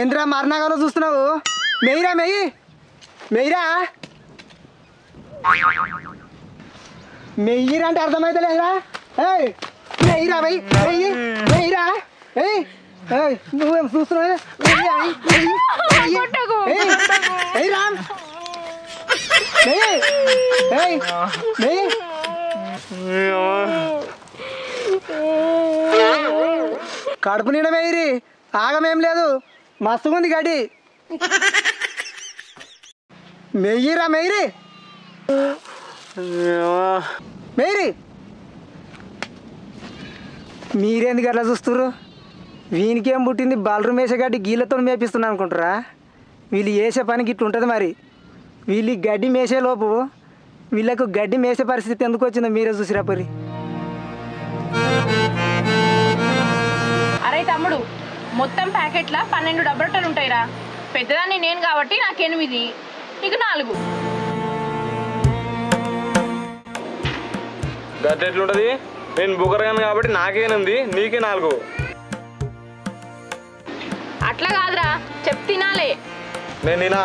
ఏంద్రా మరణాగానో చూస్తున్నావు? మెయ్యిరా మెయ్యి, మెయ్యిరా మెయ్యిరా అంటే అర్థమైతే లేదురా. మెయ్యిరా మెయ్యి, మెయ్యి మెయ్యిరా. నువ్వేం చూస్తున్నావు? కడుపు నిండా మెయ్యిరి, ఆగమేం లేదు, మస్తుగుంది గడ్డి. మెయ్యిరా మెయ్యిరి, మెయ్యిరి. మీరెందుకు అట్లా చూస్తుర్రు? వీనికేం పుట్టింది? బలరు మేసే గడ్డి గీళ్ళతో మేపిస్తున్నా అనుకుంటారా? వీళ్ళు వేసే పనికి ఇట్లా ఉంటుంది మరి. వీళ్ళు గడ్డి మేసే లోపు వీళ్ళకు గడ్డి మేసే పరిస్థితి ఎందుకు వచ్చిందో మీరే చూసిరా పరి. అరే తమ్ముడు, మొత్తం ప్యాకెట్ల 12 డబ్బరొట్టెలు ఉంటాయిరా. పెద్దదాన్ని నేను కాబట్టి నాకు 8, నీకు 4. గడ్డ ఎట్లుంటది? నేను బుకరగాను కాబట్టి నాకే 8, నీకే 4. అట్లా కాదురా, చెప్ తినాలే. నేను తినా.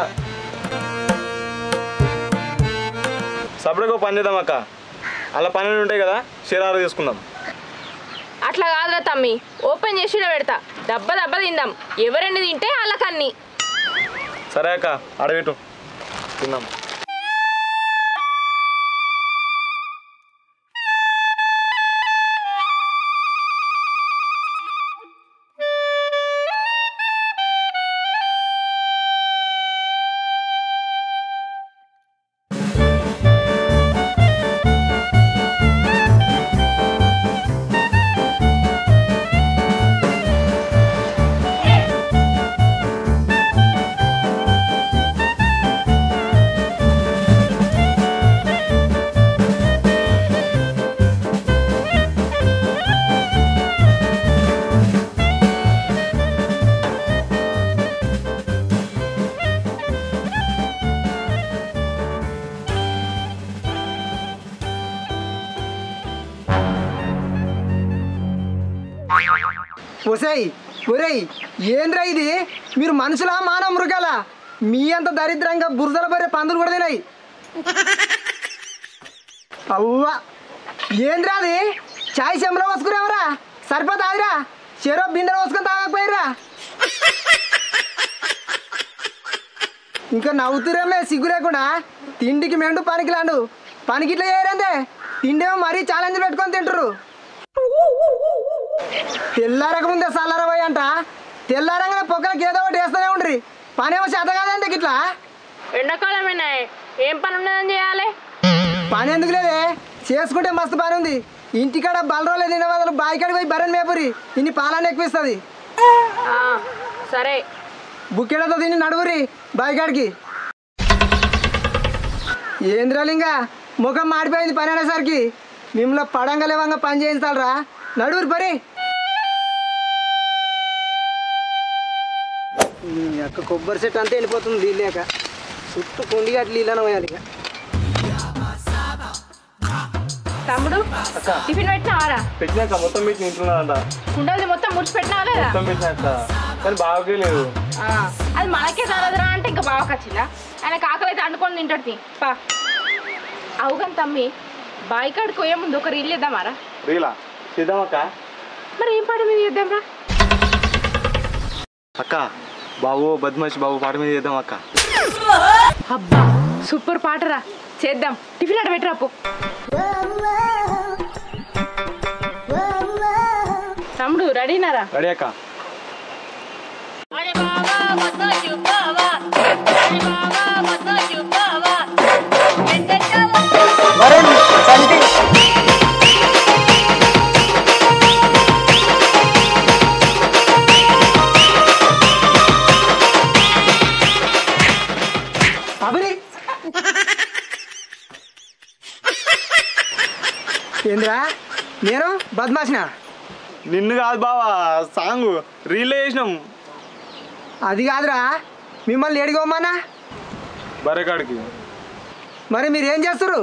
సపరేట్గా పని చేద్దాం అక్క, అలా 12 ఉంటాయి కదా, షేరారు తీసుకుందాం. అట్లా కాదురా తమ్మి, ఓపెన్ చేసి పెడతా, దెబ్బ దెబ్బ తిందాం. ఎవరెన్ని తింటే వాళ్ళకన్ని. సరే అక్క, అడవిటు తిన్నాం. ఒసేయ్ ఒరేయ్, ఏంద్రా ఇది? మీరు మనుషులా మానవ మృగాలా? మీ అంత దరిద్రంగా బురదల పరే పందులు కూడా తినాయి. అవ్వా, ఏంద్రా అది? చాయ్ చెంబలో పోసుకునేవరా? సరిపోతాదిరా, చెరో బిందెలో పోసుకొని తాగకపోయిర్రా? ఇంకా నవ్వుతురేమే సిగ్గు లేకుండా. తిండికి మెండు పనికి లాండు, పనికి ఇట్లా చేయరంటే తిండేమో మరీ ఛాలెంజ్ పెట్టుకొని తింటారు. తెల్లారకముందే సల్లారపోయి అంట, తెల్లారంగానే పొక్కలకి ఏదో ఒకటి వేస్తూనే ఉండ్రి. పనేమో చేత కాదంటే ఇట్లా. ఎండాకాలమేనా, ఏం పని ఉన్నదని చేయాలి? పని ఎందుకు లేదే, చేసుకుంటే మస్తు పని ఉంది. ఇంటికాడ బలరోలే తినే బదులు బాయికాడికి పోయి బర్రెని మేపురి, ఇన్ని పాలన ఎక్కువిస్తుంది. సరే, బుక్కెడతో తిని నడువురి బాయికాడికి. ఏంద్రలింగా ముఖం మాడిపోయింది పని అనేసరికి. మిమ్మల్ని పడంగా లేవంగా పని చేయించాలరా, నడువురి పరి. అక్క కొబ్బరి చెట్టు అంతా వెళ్ళిపోతుంది నీళ్ళు లేక. చుట్టూ కొండిగా అట్లా నీళ్ళని పోయాలి. ఇక తమ్ముడు టిఫిన్ పెట్టినావారా? పెట్టినాక మొత్తం పెట్టి తింటున్నాడంట. ఉండదు మొత్తం ముడిచి పెట్టినావా లేదా? మొత్తం పెట్టినాక కానీ బావకే లేదు. అది మనకే తరదరా అంటే ఇంకా బావకి వచ్చిందా? ఆయన కాకలు అయితే అండుకొని తింటాడు. పా అవుగాని తమ్మి, బాయికాడికి పోయే ముందు ఒక రీల్ ఇద్దామారా? రీలా చేద్దాం అక్క. మరి ఏం పాట మీద చేద్దాంరా? అక్క బాబు బద్మాషి బాబు పాట మీద చేద్దాం అక్క. అబ్బా సూపర్ పాటరా, చేద్దాం. టిఫిన్ అట పెట్టరా పో. తమ్ముడు రెడీనారా? రెడీ అక్క. ఏంద్రా నేను బద్మాషినా? నిన్ను కాదు బావా, సాంగ్ రీల్ చేసినాం. అది కాదురా, మిమ్మల్ని ఏడిగోమ్మన్నా బర్రెకాడికి. మరి మీరు ఏం చేస్తారు?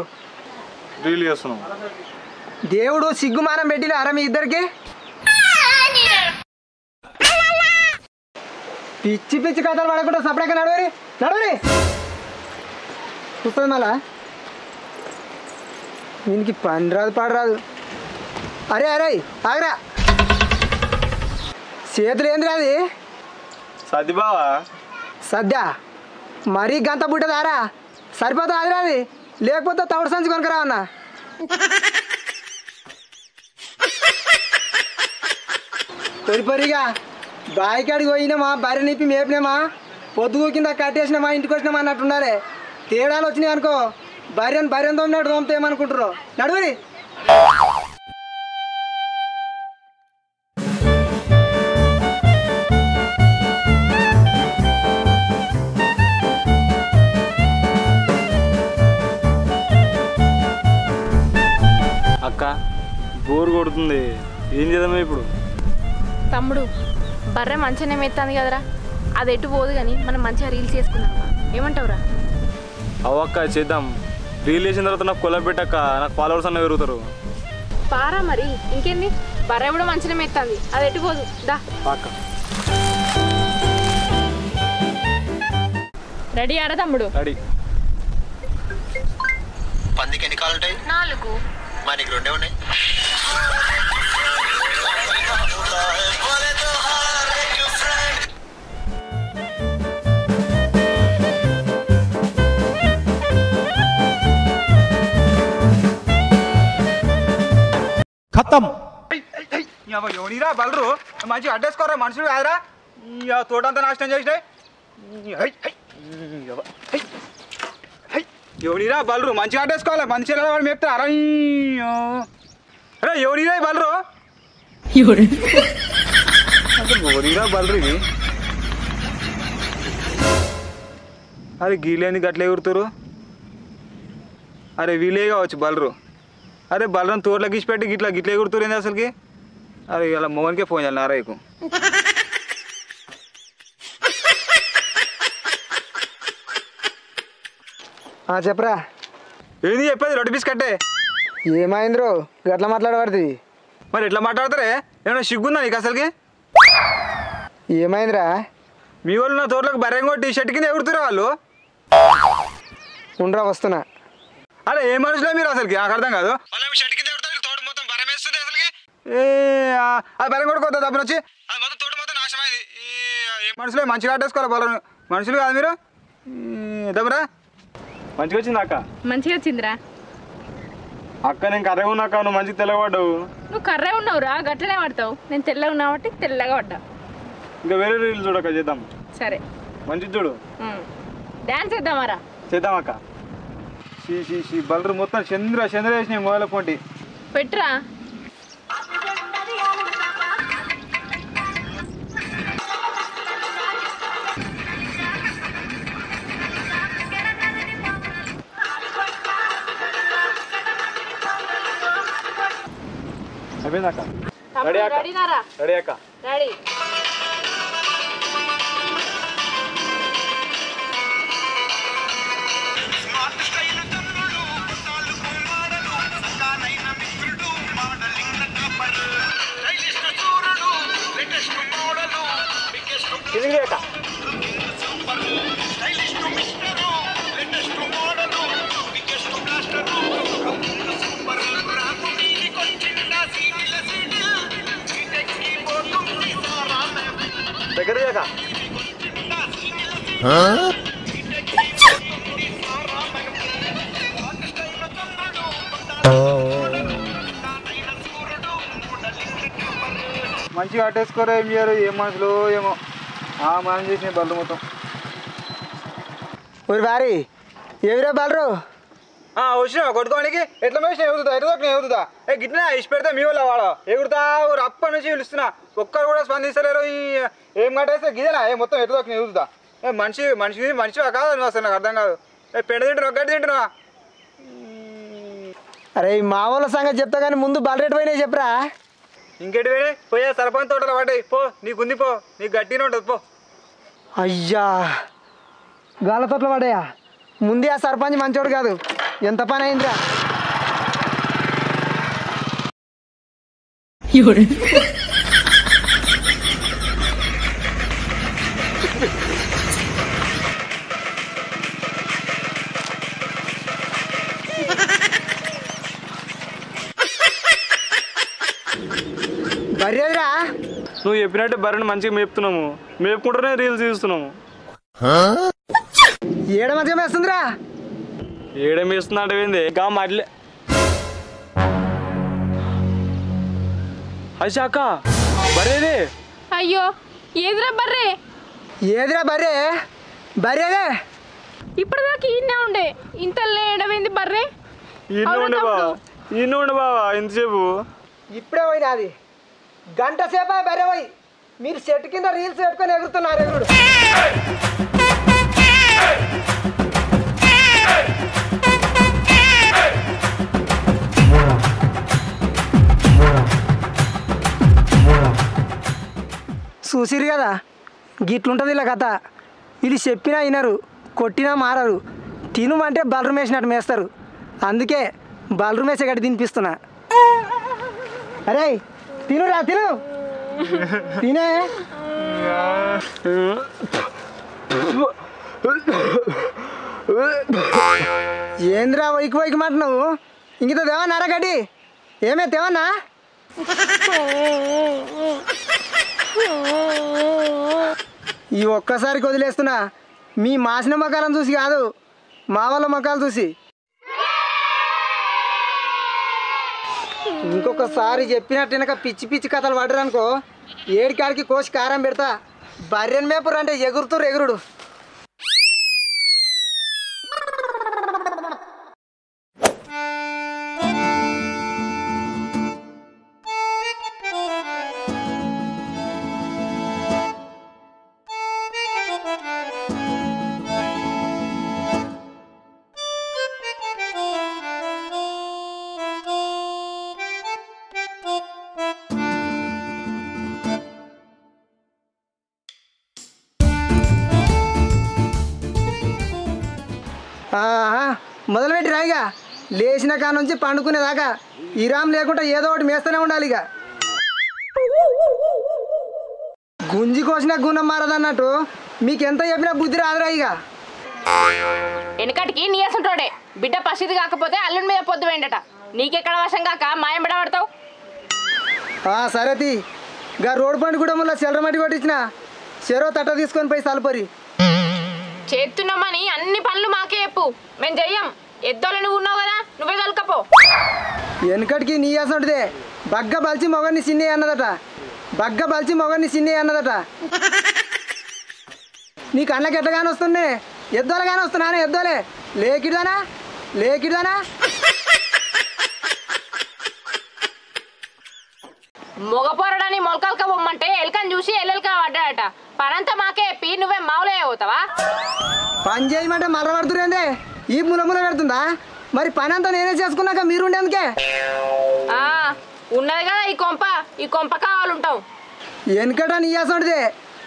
రీల్ చేస్తున్నాం. దేవుడు సిగ్గుమానం పెట్టిన అర మీ ఇద్దరికి పిచ్చి పిచ్చి కథలు పడకుండా సపరేట్గా నడవరి నడవరి చూస్తుంది మళ్ళా దీనికి పని రాదు పాడరాదు. అరే అరే ఆగరా చేతులు ఏంది రాది సర్ది బావా సద్యా మరీ గంత బుట్టదారా సరిపోతా అది రాది లేకపోతే తవడ సంచి కొనుకరా అన్న. పొరిగా బాయికాడికి పోయినామా బర్రె నిప్పి మేపినామా పొద్దుగు కింద కట్టేసినామా ఇంటికి వచ్చినామా అన్నట్టు ఉండాలి. తేడాలు వచ్చినాయి అనుకో బర్రెను తోమినట్టు తోమితే ఏమనుకుంటారు నడువురి. అక్క బోర్ కొడుతుంది, ఏం చేద్దాం ఇప్పుడు? తమ్ముడు బర్రె మంచిగానే మెత్తాంది కదరా, అది ఎటు పోదు కానీ మనం మంచిగా రీల్స్ చేసుకుందాం. ఏమంటావురా? అవక్క చేద్దాం. రీల్ చేసిన తర్వాత నాకు కొల పెట్టక్క, నాకు ఫాలోవర్స్ అన్న పెరుగుతారు. పారా మరి ఇంకేంది, బర్రె కూడా మంచిగా మెత్తాంది, అది ఎటు పోదు. దా అక్క రెడీ ఆడ తమ్ముడు? రెడీ. పందికి ఎన్ని కాళ్ళు ఉంటాయి? 4. మరి నీకు 2 ఉన్నాయి. ఖతం. ఎవరిరా బలరు మంచిగా అడ్డేసుకోరా, మనుషులు కాదురా. తోటంతా నాశనం చేసినాయి. ఎవరిరా బలరు మంచిగా అడ్డేసుకోవాలి, మంచిగా వాడు మేపుతారా? అరే ఎవరిరా బలరు, ఎవరిరా బలరు ఇది? అరే గీలేని గట్ల ఎగురుతారు. అరే వీలే కావచ్చు బలరు. అరే బలరం తోటలో గీసి పెట్టి గిట్లా ఎగురుతారు ఏంది అసలుకి? అరే ఇలా మోహన్కే ఫోన్ చేయాలి నారాయకు. చెప్పరా ఏంది చెప్పేది? రొట్టె పీస్ కట్టే. ఏమైందిరో గట్లా మాట్లాడబడుతుంది? మరి ఎట్లా మాట్లాడతారే? ఏమైనా సిగ్గుందా నీకు అసలుకి? ఏమైందిరా? మీ వాళ్ళు నా తోటలోకి బర్రెం కొట్టి షర్ట్ కింద ఎగురుతారా వాళ్ళు? ఉండరా వస్తున్నా. అరే ఏ మనుషులే మీరు అసలుకి? నాకు అర్థం కాదు. షర్ట్ కింద ఎగురుతారు, తోట మొత్తం బర్రెం వేస్తుంది అసలుకి. అది బర్రెం కొట్టుకోద్దా తప్పని వచ్చి? అది మొత్తం తోట మొత్తం నాశనమైంది. ఏ మనుషులే మంచిగా ఆటేసుకోవాలి బలం. మనుషులు కాదు మీరు. దమ్మరా మంచిగా వచ్చింది అక్క. మంచిగా వచ్చిందిరా అక్క. నేను కర్రే ఉన్నాక నువ్వు మంచిగా తెల్లవాడ్డావు. నువ్వు కర్రే ఉన్నావురా, గట్లనే పడతావు. నేను తెల్లగా ఉన్నా కాబట్టి తెల్లగా పడ్డా. ఇంకా వేరే రీల్ చూడక చేద్దాం. సరే మంచిది చూడు. డాన్స్ చేద్దామారా? చేద్దాం అక్క. బలరు మొత్తం చంద్ర వేసినాయి మొదల పొంటి. పెట్టురా. అయిపోయింది అక్క. రెడీ అక్క. రెడీనారా? రెడీ అక్క. రెడీ. కిందికి అక్క. దగ్గర అక్క. మంచిగా అట్టేసుకోరా. ఏం చేయరు, ఏం మనుషులు ఏమో. మనం చేసిన బళ్ళు మొత్తం. ఊరి వారి ఏవిరా బలరు? వచ్చినా కొట్టుకోడానికి ఎట్లా మేసిన ఎగురుతా, ఎటుదొక్క ఎగురుతా. గిట్లా ఇచ్చి పెడితే మీ వాళ్ళు వాడు ఎగురుతా అప్పటి నుంచి పిలుస్తున్నా, ఒక్కరు కూడా స్పందిస్తలేరు. ఈ ఏం కట్టేస్తే గిదేనా మొత్తం ఎటుదొక్క ఎగురుతా. మనిషి కాదు నువ్వు అసలు, నాకు అర్థం కాదు. పెండ తింటున్నావు, గడ్డి తింటున్నావా? అరే మా వాళ్ళ సంగతి చెప్తా కానీ ముందు బలరేటు పోయినాయి చెప్పరా. ఇంకెటి పోయినాయి? పోయా సర్పంచ్ తోటలో పడ్డాయి. పో నీకుంది, పో నీకు గట్టినే ఉంటుంది. పో. అయ్యా గాల తోటలో పడ్డాయా? ముందే ఆ సర్పంచ్ మంచోడు కాదు, ఎంత పని అయిందిరా. బర్రెదిరా నువ్వు చెప్పినట్టే బర్రెని మంచిగా మేపుతున్నాము, మేపుకుంటూనే రీల్స్ తీస్తున్నాము. ఏడ మంచిగా వేస్తుందిరా. ఏడేం వేస్తున్నా అంటే ఏంది గా మట్లే అశాక బర్రేది. అయ్యో ఏదిరా బర్రే? ఏదిరా బర్రె? బర్రెదే. ఇప్పటిదాకా ఈయనే ఉండే, ఇంతలో ఎడమైంది బర్రే? ఈయన ఉండే బావా, ఈయన ఉండే బావా ఎంతసేపు. ఇప్పుడే పోయినా అది గంట సేపు బర్రె పోయి. మీరు చెట్టు కింద రీల్స్ పెట్టుకొని ఎగురుతున్నారు ఎగురుడు. చూసిరు కదా గిట్లుంటుంది ఇలా కథ. వీళ్ళు చెప్పినా వినరు, కొట్టినా మారరు. తినుమంటే బలరు మేసినట్టు మేస్తారు. అందుకే బలరు మేసే గట్టి తినిపిస్తున్నా. అరే తినురా తిను, తినే. ఏంద్రా వైకి వైకి మాట నువ్వు? ఇంకిత దేవన్నా అరగడ్డి ఏమే తేవన్నా? ఈ ఒక్కసారికి వదిలేస్తున్నా. మీ మాసిన మొక్కలను చూసి కాదు, మా వాళ్ళ మొక్కలు చూసి. ఇంకొకసారి చెప్పినట్టు పిచ్చి పిచ్చి కథలు పడరనుకో, ఏడికాడికి కోసి కారం పెడతా. బర్రెన్ మేపురు అంటే ఎగురుతురు ఎగురుడు. మొదలుపెట్టి రాయిగా లేచిన కాడ నుంచి పండుకునేదాకా ఇరాం లేకుండా ఏదో ఒకటి మేస్తూనే ఉండాలి. ఇక గుంజి కోసిన గుణం మారదన్నట్టు మీకు ఎంత చెప్పినా బుద్ధి రాదురా. ఇక వెనకటికి నీ అసంటోడే బిడ్డ పసిది కాకపోతే అల్లుడి మీద పొద్దు వేయండట. నీకెక్కడ వశం కాక మాయం బిడబడతావు. సరే తీ. గా రోడ్డు పండు కూడా మళ్ళీ చెల్లరమట్టి కొట్టించిన చెరో తట్ట తీసుకొని పోయి సలపరి చేస్తున్నామని అన్ని పనులు మాకే చెప్పు, మేము చెయ్యం. ఎద్దోళ్ళు నువ్వు ఉన్నావు కదా, నువ్వే తొలకపో. వెనకటికి నీ అసంటిదే బగ్గ బలిచి మొగన్ని సిన్నే అన్నదట. బగ్గ బలిచి మొగన్ని సిన్నే అన్నదట. నీ కళ్ళకి ఎట్లగానే వస్తుండే, ఎద్దోలగానే వస్తున్నానే. ఎద్దోలే లేకిడానా లేకిడానా. మొగపోరడని మొలకలక బొమ్మంటే ఎలకని చూసి ఎల్లెలక పడ్డాడట. పనంతా మాకే చెప్పి నువ్వే మావులే అవుతావా? పని చేయమంటే మర్ర పడుతురేందే, ఈ ములముల పెడుతుందా? మరి పని అంతా నేనే చేసుకున్నాక మీరు ఉండేందుకే. ఉన్నది కదా ఈ కొంప కావాలంటావు. వెనకట నీ అసంటిదే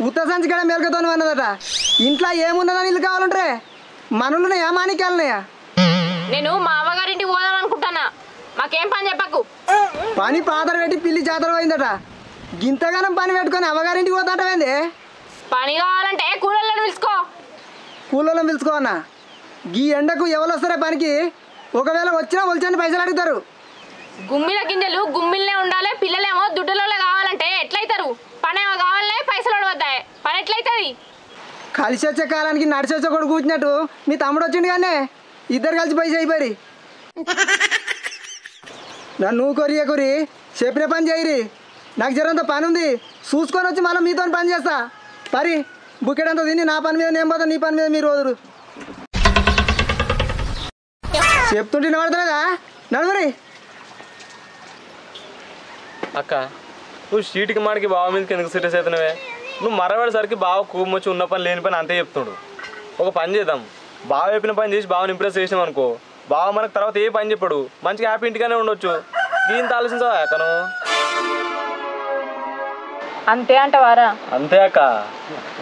ఉత్త సంచి కూడా మెలకతోని అన్నదట. ఇంట్లో ఏమున్నదని ఇల్లు కావాలంటారే? మనలోనే ఏమానికి వెళ్ళినాయా? నేను మా అవ్వగారింటికి పోదాం అనుకుంటానా. మాకేం పని చెప్పకు. పని పాతర పెట్టి పిల్లి జాతర పోయిందట. గింతగానం పని పెట్టుకొని అవ్వగారింటికి పోతాటవేంది? పని కావాలంటే కూలర్లను పిలుచుకో. కూలోళ్ళని పిలుచుకో అన్న. ఈ ఎండకు ఎవరు వస్తారే పనికి? ఒకవేళ వచ్చినా ఒలిచని పైసలు అడుగుతారు. గుమ్మిల గింజలు గుమ్మిల్నే ఉండాలి, పిల్లలేమో దుడ్డులో కావాలంటే ఎట్లయితారు? పని ఏమో కావాలే, పైసలు వద్దాయి, పని ఎట్లయితుంది? కలిసి వచ్చే కాలానికి నడిచి వచ్చే కూడా కూర్చున్నట్టు మీ తమ్ముడు వచ్చిండు కానీ ఇద్దరు కలిసి పైసలు అయిపోయి. నన్ను కొరియే కొరి చెప్పిన పని చేయరి. నాకు జరంత పని ఉంది, చూసుకొని వచ్చి మళ్ళీ మీతో పని చేస్తా. పరి బుక్కెడంతా తిని నా పని మీద నేను పోతా, నీ పని మీద మీరు వదురు. చెప్తుంటే పడతలేదా? నడుమరి. అక్క నువ్వు షీటికి మాడికి బావ మీదకి ఎందుకు సీరియస్ అవుతున్నావే? నువ్వు మరవేసరికి బావ కోపం వచ్చి ఉన్న పని లేని పని అంతే చెప్తాడు. ఒక పని చేద్దాం, బావ చెప్పిన పని చేసి బావని ఇంప్రెస్ చేసినాం అనుకో, బావ మనకు తర్వాత ఏ పని చెప్పాడు, మంచిగా హ్యాపీ ఇంటిగానే ఉండొచ్చు. దీంతో ఆలోచించవా అతను? అంతే అంటవారా? అంతే అక్క.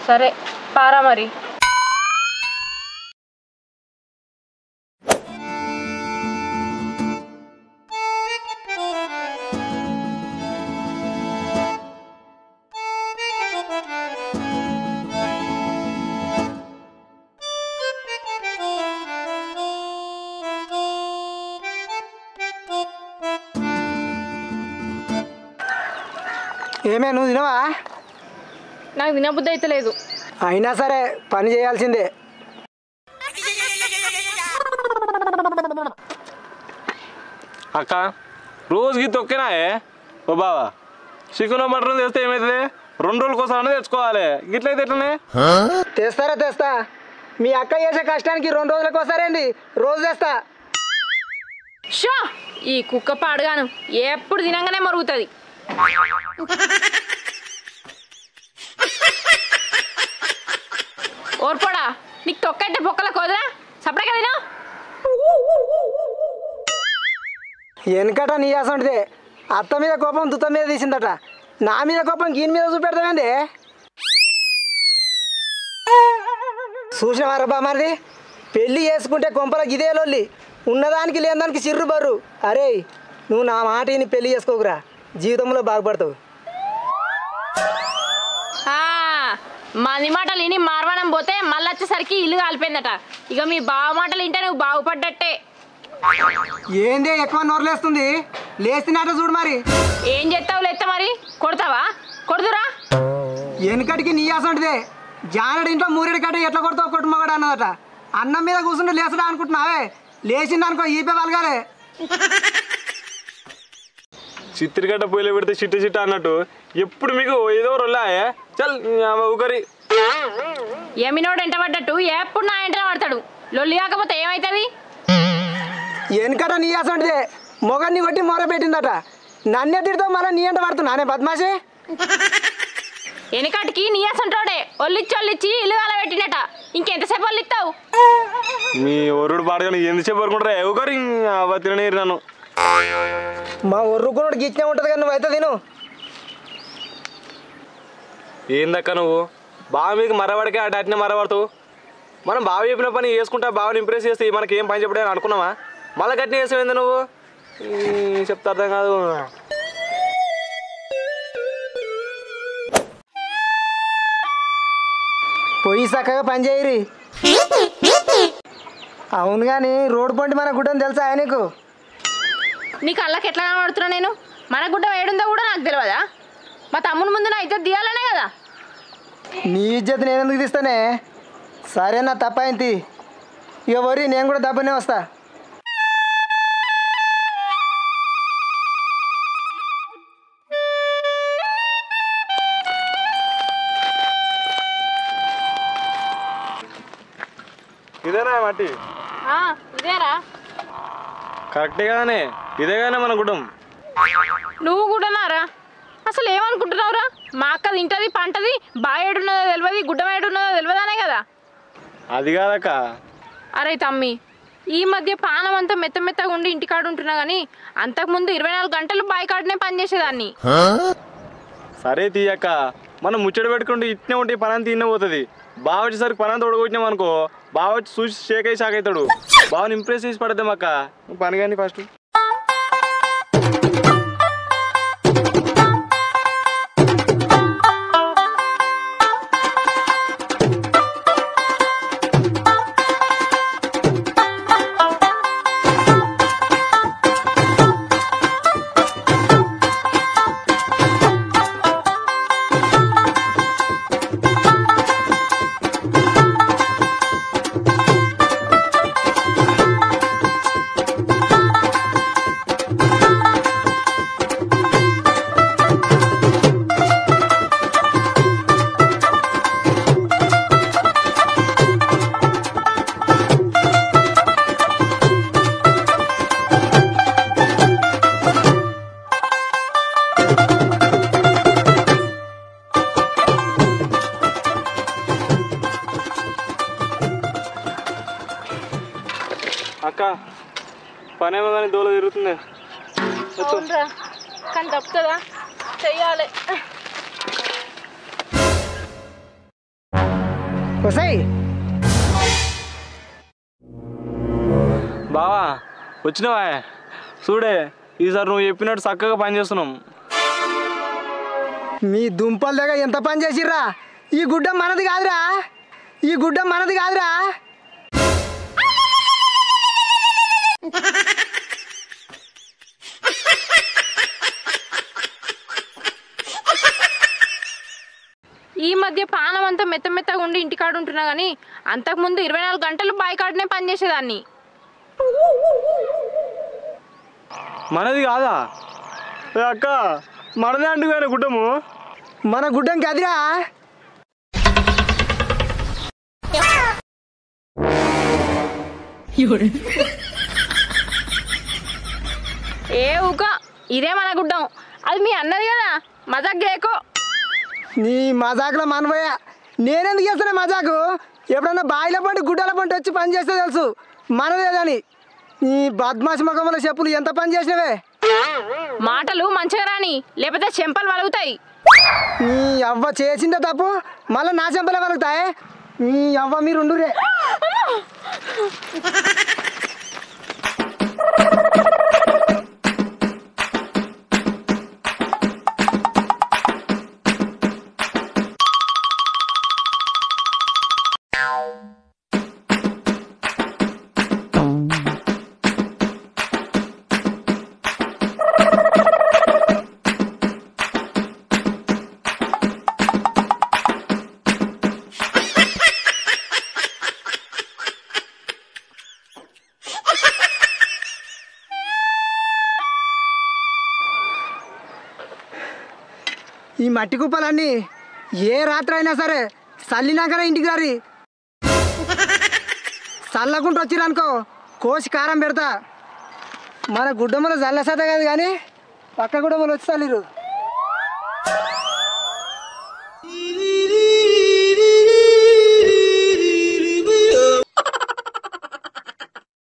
సరే పారా మరి. ఏమే నువ్వు తినవా? నాకు తినబుద్ధి అయితే లేదు. అయినా సరే పని చేయాల్సిందే. అక్క రోజుకి తొక్కినాయే ఓ బావా, చికెన్ మటన్ తెస్తే ఏమవుతుంది? 2 రోజులకోసం అనేది తెచ్చుకోవాలి. గిట్లయితే ఎట్లనే? తెస్తా. మీ అక్క చేసే కష్టానికి 2 రోజులకు వస్తారేంది? రోజు తెస్తా. షో ఈ కుక్క పాడుగాను ఎప్పుడు తినంగానే మరుగుతుంది. ఓర్పడా నీకు తొక్కంటే పొక్కల కోదరా సపడే కదా. వెనకట నీ అసంటిదే అత్త మీద కోపం దుత్త మీద తీసిందట, నా మీద కోపం గీని మీద చూపెడతామండి. చూసినవారా బా మరి, పెళ్ళి చేసుకుంటే కొంపల గిదే లొల్లి, ఉన్నదానికి లేనిదానికి చిర్రు బర్రు. అరే నువ్వు నా మాట నీ పెళ్ళి చేసుకోకురా, జీవితంలో బాగుపడతావు. మంది మాటలు విని మార్వాణం పోతే మళ్ళీ వచ్చేసరికి ఇల్లు కాలిపోయిందట. ఇక మీ బావ మాటలు వింటే నువ్వు బాగుపడ్డట్టే. ఏందే ఎక్కువ నోరులేస్తుంది, లేస్తున్నట్టు చూడు మరి. ఏం చేస్తావు లేస్తా మరి, కొడతావా? కొడుతురా. వెనకటికి నీ అసంటిదే జానడి ఇంట్లో మూరెడి కట్ట ఎట్లా కొడతావు కొట్టు మగడు అన్నదట. అన్నం మీద కూర్చుంటే లేచడా అనుకుంటున్నావే, లేచిందనుకో ఈపే వలగాలే. చిత్తిరిగడ్డ పొయ్యిలో పెడితే చిట్ట అన్నట్టు ఎప్పుడు మీకు ఏదో రొల్లాయే. చల్ ఊకరి. ఎమినోడు ఎంట పడ్డట్టు ఎప్పుడు నా ఎంట పడతాడు. లొల్లి కాకపోతే ఏమవుతుంది? వెనకట నీ అసంటిదే మొగన్ని కొట్టి మొర పెట్టిందట, నన్నే తిడతావు మళ్ళీ నీ ఎంట పడుతున్నానే బద్మాషి. వెనకటికి నీ అసంటోడే ఒళ్ళిచ్చి ఇల్లు కాల పెట్టినట. ఇంకెంతసేపు ఒళ్ళిస్తావు? మీ ఒరుడు పాడగానే ఎందుసేపు వరకుంటారా? ఊకరి తిననీరు నన్ను. మా ఒర్రుకున్నాడు గిట్నే ఉంటుంది కానీ నువ్వు అయితే తిను. ఏందక్క నువ్వు బావ మీకు మరవాడికే అట్నే మరవాడుతావు. మనం బావ చెప్పిన పని చేసుకుంటా బావని ఇంప్రెస్ చేస్తే మనకి ఏం పని చెప్పడే అనుకున్నావా? మళ్ళీ గట్టిన చేసావేంది నువ్వు? చెప్తా అర్థం కాదు. పొయ్యి చక్కగా పని చేయరి. అవును కానీ రోడ్డు పంటి మన గుడ్డని తెలుసా నీకు? నీకు అల్లకి ఎట్లా కనబడుతున్నా నేను? మన గుడ్డ వేడుందో కూడా నాకు తెలియదా? మా తమ్ముని ముందు నా ఇజ్జత్ తీయాలనే కదా. నీ ఇజ్జత్ నేను ఎందుకు తీస్తానే? సరే నా తప్పైంది, ఇక వరి నేను కూడా దబ్బనే వస్తా. ఇదేనా మట్టి? ఇదేరా కరెక్టే కదానే, ఇదే కానీ మన గుడ్డం. నువ్వు కూడా నారా? అసలు ఏమనుకుంటున్నావురా? మా అక్క తింటది పంటది, బాగా ఏడున్నదో తెలియదు, గుడ్డం ఏడున్నదో తెలియదానే కదా. అది కాదక్క. అరే తమ్మి, ఈ మధ్య పానం అంతా మెత్తగా ఉండి ఇంటికాడు ఉంటున్నా కానీ అంతకుముందు 24 గంటలు బాయికాడనే పనిచేసేదాన్ని. సరే తీయక్క, మనం ముచ్చట పెట్టుకుంటే ఇట్నే ఉంటే పని అంతా తిన్న పోతుంది. బాగా వచ్చేసరికి పని అంతా ఉడగొచ్చినాం అనుకో, బాగా వచ్చి చూసి షేక్ అయ్యి షాక్ అవుతాడు. బాగా ఇంప్రెస్ చేసి పడద్దాం అక్క. నువ్వు పని కానీ ఫస్ట్. అక్క పనేమో కానీ దోల తిరుగుతుంది. కానీ తప్పుతుందా? చెయ్యాలి. బావా వచ్చినావా? చూడే ఈసారి నువ్వు చెప్పినట్టు చక్కగా పని చేస్తున్నాం. మీ దుంపల దగ్గర ఎంత పని చేసిర్రా? ఈ గుడ్డ మనది కాదురా, ఈ గుడ్డ మనది కాదురా. ఈ మధ్య పానం అంతా మెత్తగా ఉండి ఇంటికాడు ఉంటున్నా కానీ అంతకుముందు 24 గంటలు బావి కాడనే పనిచేసేదాన్ని. మనది కాదా అక్క? మనదే అంటుగా గుడ్డము. మన గుడ్డం కదిరా. ఏ ఊక, ఇదే మన గుడ్డం. అది మీ అన్నది కదా, మజాక్ చేయకో. నీ మజాకులో మనబోయా. నేనెందుకు చేస్తున్నా మజాకు? ఎప్పుడన్నా బాయిల పంట గుడ్డల పంట వచ్చి పని చేస్తే తెలుసు మనదేదని. నీ బద్మాసి ముఖంలో చెప్పులు ఎంత పని చేసినవే. మాటలు మంచిగా రాని, లేకపోతే చెంపలు వలుగుతాయి. నీ అవ్వ చేసిందే తప్పు, మళ్ళీ నా చెంపలే వలుగుతాయి. నీ అవ్వ మీరు ఉండురే. ఈ మట్టి కుప్పలన్నీ ఏ రాత్రి అయినా సరే చల్లినాకనే ఇంటికి రారి. చల్లకుంటూ వచ్చిరనుకో కోసి కారం పెడతా. మన గుడ్డమ్మలో చల్లసత కాదు కానీ పక్క గుడ్డమ్మలు వచ్చి చల్లిరు.